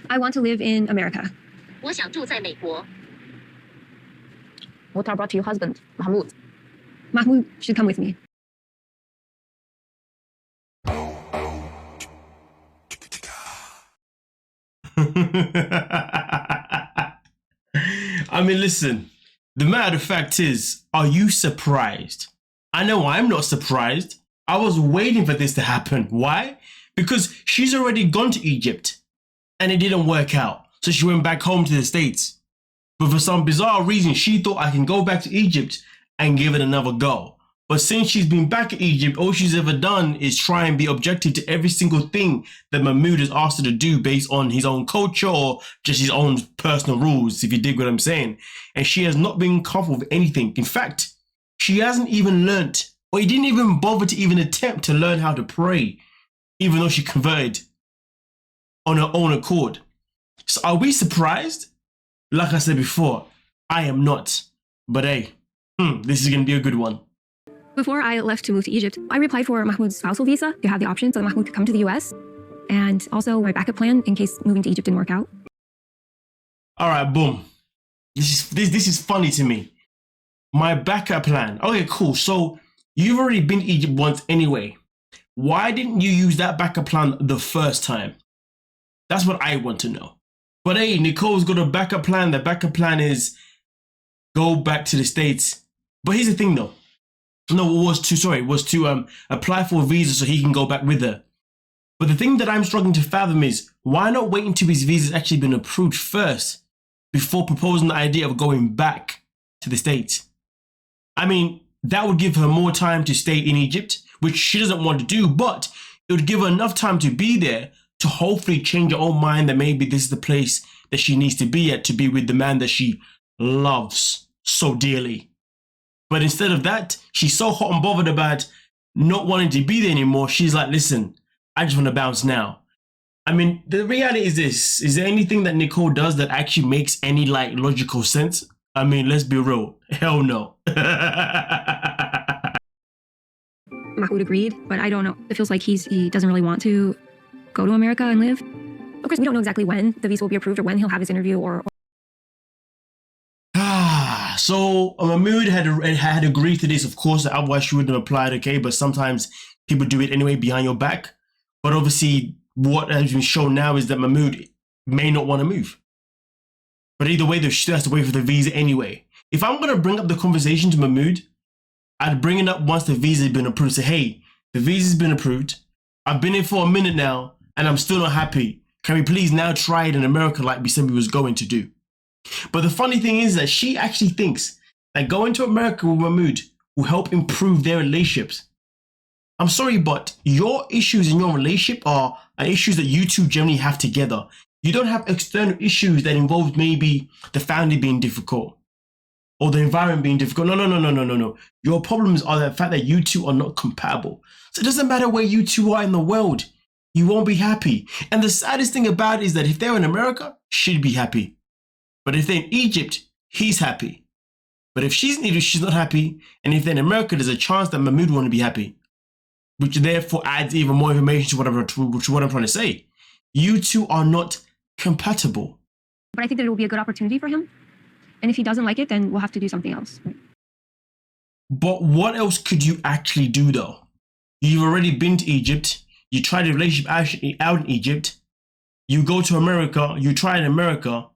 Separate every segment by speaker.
Speaker 1: I want to live in America.
Speaker 2: 我想住在美国。
Speaker 3: What about your husband, Mahmoud?
Speaker 1: Mahmoud should come with me.
Speaker 4: I mean, listen, the matter of fact is, are you surprised? I know I'm not surprised. I was waiting for this to happen. Why? Because she's already gone to Egypt and it didn't work out. So she went back home to the States. But for some bizarre reason, she thought I can go back to Egypt and give it another go. But since she's been back in Egypt, all she's ever done is try and be objective to every single thing that Mahmoud has asked her to do based on his own culture or just his own personal rules, if you dig what I'm saying. And she has not been comfortable with anything. In fact, she hasn't even learnt, or he didn't even bother to even attempt to learn how to pray, even though she converted on her own accord. So are we surprised? Like I said before, I am not. But hey, this is going to be a good one.
Speaker 1: Before I left to move to Egypt, I reapplied for Mahmoud's spousal visa to have the option so that Mahmoud could come to the US. And also my backup plan in case moving to Egypt didn't work out.
Speaker 4: All right, boom. This is funny to me. My backup plan. Okay, cool. So you've already been to Egypt once anyway. Why didn't you use that backup plan the first time? That's what I want to know. But hey, Nicole's got a backup plan. The backup plan is go back to the States. But here's the thing though. No, it was to apply for a visa so he can go back with her. But the thing that I'm struggling to fathom is why not wait until his visa's actually been approved first before proposing the idea of going back to the States? I mean, that would give her more time to stay in Egypt, which she doesn't want to do, but it would give her enough time to be there to hopefully change her own mind that maybe this is the place that she needs to be at to be with the man that she loves so dearly. But instead of that, she's so hot and bothered about not wanting to be there anymore. She's like, listen, I just want to bounce now. I mean, the reality is this. Is there anything that Nicole does that actually makes any like logical sense? I mean, let's be real. Hell no.
Speaker 1: Mahmoud agreed, but I don't know. It feels like he doesn't really want to go to America and live. Of course, we don't know exactly when the visa will be approved or when he'll have his interview or
Speaker 4: So Mahmoud had agreed to this, of course, otherwise she wouldn't have applied, okay? But sometimes people do it anyway behind your back. But obviously, what has been shown now is that Mahmoud may not want to move. But either way, she still has to wait for the visa anyway. If I'm going to bring up the conversation to Mahmoud, I'd bring it up once the visa has been approved. Say, hey, the visa's been approved. I've been here for a minute now, and I'm still not happy. Can we please now try it in America like we said we was going to do? But the funny thing is that she actually thinks that going to America with Mahmoud will help improve their relationships. I'm sorry, but your issues in your relationship are issues that you two generally have together. You don't have external issues that involve maybe the family being difficult or the environment being difficult. No. Your problems are the fact that you two are not compatible. So it doesn't matter where you two are in the world, you won't be happy. And the saddest thing about it is that if they're in America, she'd be happy. But if they're in Egypt, he's happy. But if she's in Egypt, she's not happy. And if they're in America, there's a chance that Mahmoud won't be happy. Which therefore adds even more information to what I'm trying to say. You two are not compatible.
Speaker 1: But I think that it will be a good opportunity for him. And if he doesn't like it, then we'll have to do something else. Right?
Speaker 4: But what else could you actually do though? You've already been to Egypt. You tried a relationship out in Egypt. You go to America. You try in America.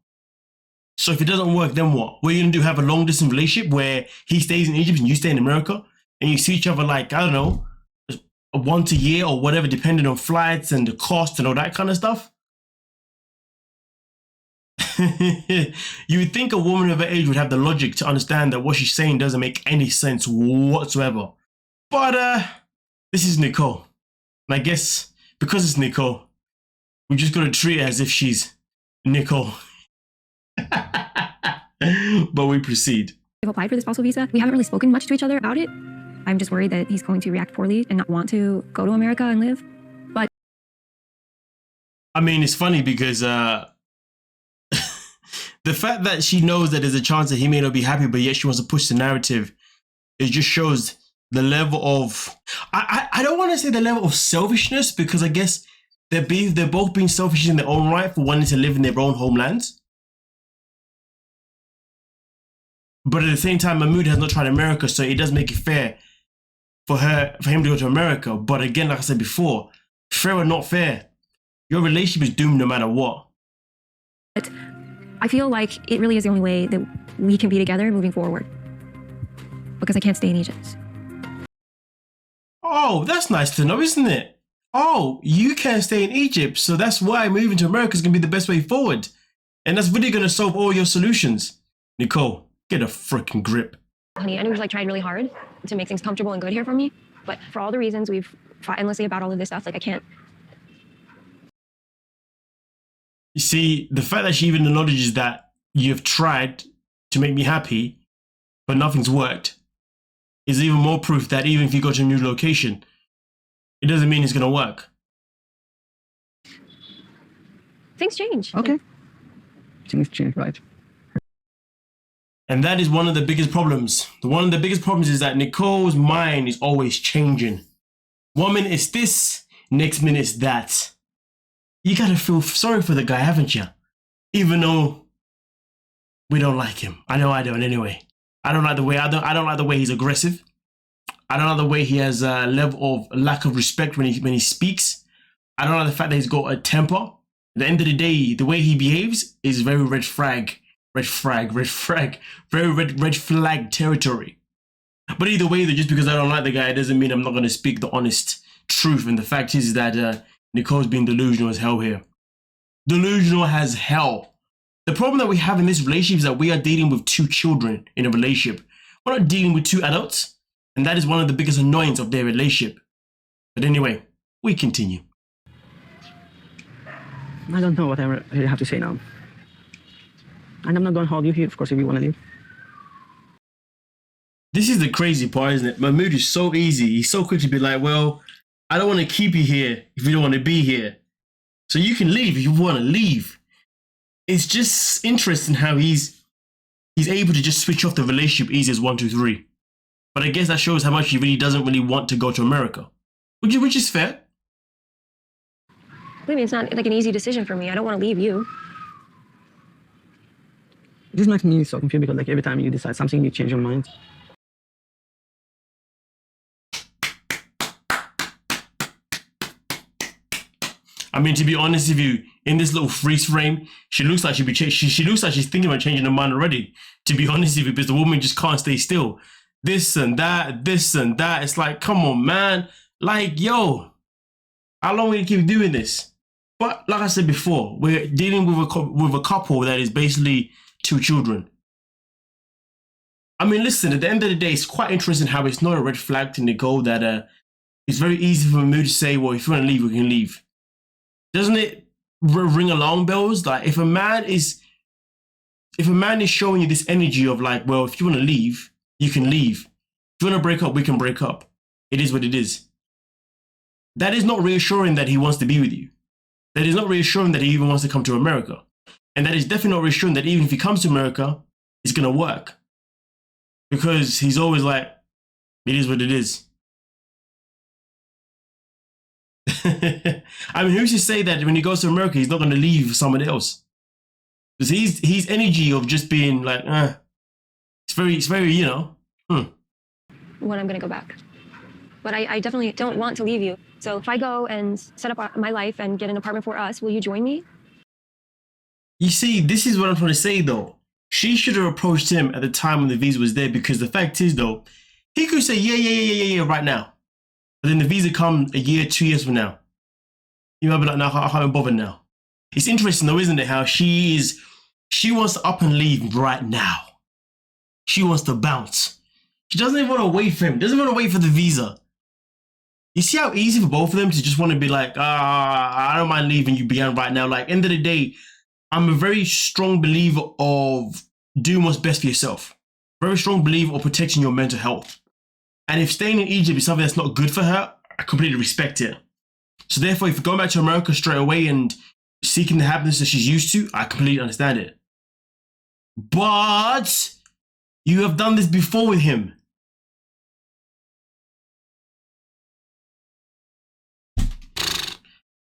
Speaker 4: So if it doesn't work, then what? What are you going to do? Have a long distance relationship where he stays in Egypt and you stay in America? And you see each other like, I don't know, once a year or whatever, depending on flights and the cost and all that kind of stuff? You would think a woman of her age would have the logic to understand that what she's saying doesn't make any sense whatsoever. But this is Nicole. And I guess because it's Nicole, we just got to treat her as if she's Nicole. But we proceed.
Speaker 1: I've applied for this spousal visa. We haven't really spoken much to each other about it. I'm just worried that he's going to react poorly and not want to go to America and live. But
Speaker 4: I mean, it's funny because the fact that she knows that there's a chance that he may not be happy, but yet she wants to push the narrative, it just shows the level of, I don't want to say the level of selfishness, because I guess they're both being selfish in their own right for wanting to live in their own homelands. But at the same time, Mahmoud has not tried America, so it does make it fair for him to go to America. But again, like I said before, fair or not fair, your relationship is doomed no matter what.
Speaker 1: But I feel like it really is the only way that we can be together moving forward. Because I can't stay in Egypt.
Speaker 4: Oh, that's nice to know, isn't it? Oh, you can't stay in Egypt, so that's why moving to America is going to be the best way forward. And that's really going to solve all your solutions. Nicole, get a freaking grip.
Speaker 1: Honey, I know you've like tried really hard to make things comfortable and good here for me, but for all the reasons we've fought endlessly about all of this stuff, like I can't.
Speaker 4: You see, the fact that she even acknowledges that you've tried to make me happy, but nothing's worked, is even more proof that even if you go to a new location, it doesn't mean it's going to work.
Speaker 1: Things change.
Speaker 3: Okay. Things change, right?
Speaker 4: And that is one of the biggest problems. One of the biggest problems is that Nicole's mind is always changing. 1 minute it's this, next minute it's that. You gotta feel sorry for the guy, haven't you? Even though we don't like him. I know I don't anyway. I don't like the way he's aggressive. I don't like the way he has a level of lack of respect when he speaks. I don't like the fact that he's got a temper. At the end of the day, the way he behaves is very red flag territory. But either way, just because I don't like the guy, it doesn't mean I'm not going to speak the honest truth. And the fact is that Nicole's being delusional as hell here. Delusional as hell. The problem that we have in this relationship is that we are dealing with 2 children in a relationship. We're not dealing with 2 adults. And that is one of the biggest annoyances of their relationship. But anyway, we continue.
Speaker 3: I don't know what I really have to say now. And I'm not going to hold you here, of course, if you want to leave.
Speaker 4: This is the crazy part, isn't it? Mahmoud is so easy. He's so quick to be like, well, I don't want to keep you here if you don't want to be here. So you can leave if you want to leave. It's just interesting how he's able to just switch off the relationship easy as 1, 2, 3. But I guess that shows how much he really doesn't really want to go to America, which is fair.
Speaker 1: Believe me, it's not like an easy decision for me. I don't want to leave you.
Speaker 3: This makes me so confused because like every time you decide something, you change your mind.
Speaker 4: I mean, to be honest with you, in this little freeze frame, she looks like she looks like she's thinking about changing her mind already. To be honest with you, because the woman just can't stay still. This and that. It's like, come on, man. Like, yo, how long will you keep doing this? But like I said before, we're dealing with a couple that is basically 2 children. I mean, listen, at the end of the day, it's quite interesting how it's not a red flag to Nicole that it's very easy for me to say, well, if you want to leave, we can leave. Doesn't it ring alarm bells? Like, if a man is showing you this energy of like, well, if you want to leave, you can leave. If you want to break up, we can break up. It is what it is. That is not reassuring that he wants to be with you. That is not reassuring that he even wants to come to America. And that is definitely not reassuring that even if he comes to America, it's going to work. Because he's always like, it is what it is. I mean, who's to say that when he goes to America, he's not going to leave for somebody else? Because he's energy of just being like, it's very, you know.
Speaker 1: When I'm going to go back. But I definitely don't want to leave you. So if I go and set up my life and get an apartment for us, will you join me?
Speaker 4: You see, this is what I'm trying to say, though. She should have approached him at the time when the visa was there, because the fact is, though, he could say, yeah, right now. But then the visa comes a year, 2 years from now. You might be like, no, I can't be bothered now. It's interesting, though, isn't it, how she wants to up and leave right now. She wants to bounce. She doesn't even want to wait for him. Doesn't want to wait for the visa. You see how easy for both of them to just want to be like, I don't mind leaving you behind right now. Like, end of the day, I'm a very strong believer of doing what's best for yourself. Very strong believer of protecting your mental health. And if staying in Egypt is something that's not good for her, I completely respect it. So therefore, if you're going back to America straight away and seeking the happiness that she's used to, I completely understand it. But you have done this before with him.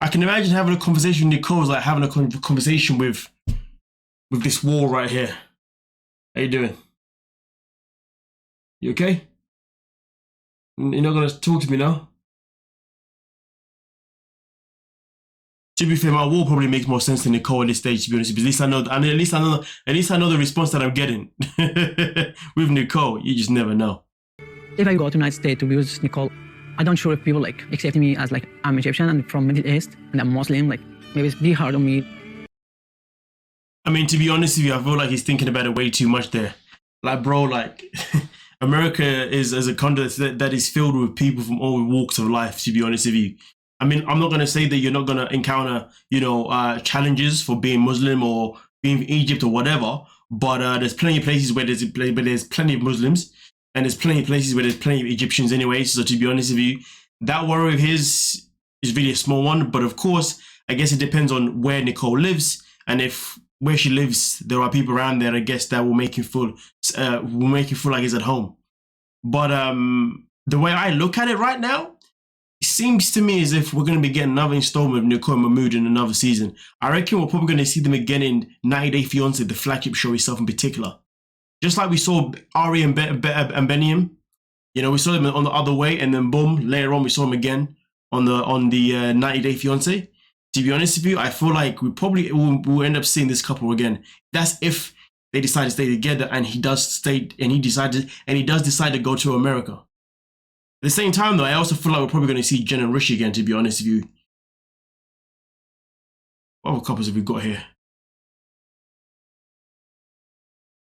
Speaker 4: I can imagine having a conversation with Nicole, like having a conversation with this wall right here. How you doing? You okay? You're not gonna talk to me now? To be fair, my wall probably makes more sense than Nicole at this stage, to be honest. But at least I know, at least I know the response that I'm getting with Nicole. You just never know.
Speaker 3: If I go to United States to be with Nicole, I'm not sure if people like accept me as like I'm Egyptian and from Middle East and I'm Muslim. Like maybe it's be hard on me.
Speaker 4: I mean, to be honest with you, I feel like he's thinking about it way too much there. Like, bro, like America is as a country that is filled with people from all walks of life. To be honest with you. I mean, I'm not going to say that you're not going to encounter, you know, challenges for being Muslim or being from Egypt or whatever. But there's plenty of places where there's plenty of Muslims, and there's plenty of places where there's plenty of Egyptians anyway. So to be honest with you, that worry of his is really a small one. But of course, I guess it depends on where Nicole lives, and if where she lives there are people around there, I guess that will make you feel like he's at home. But the way I look at it right now, it seems to me as if we're going to be getting another installment of Nicole and Mahmoud in another season. I reckon we're probably going to see them again in 90 Day Fiance, the flagship show itself in particular. Just like we saw Ari and Beniam. You know, we saw them on the other way, and then boom, later on we saw them again on the 90 Day Fiance. To be honest with you, I feel like we probably will end up seeing this couple again. That's if they decide to stay together, and he does stay, and he does decide to go to America. At the same time, though, I also feel like we're probably going to see Jen and Rishi again, to be honest with you. What other couples have we got here?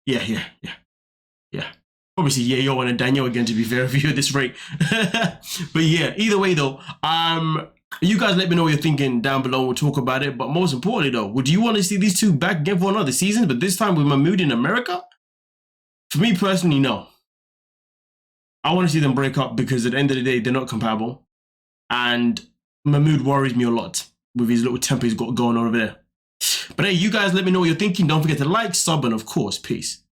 Speaker 4: Yeah. Probably see Yayo and Daniel again, to be fair with you at this rate. But yeah, either way, though, you guys let me know what you're thinking down below. We'll talk about it. But most importantly, though, would you want to see these two back again for another season, but this time with Mahmoud in America? For me personally, no. I want to see them break up because at the end of the day, they're not compatible. And Mahmoud worries me a lot with his little temper he's got going on over there. But hey, you guys let me know what you're thinking. Don't forget to like, sub, and of course, peace.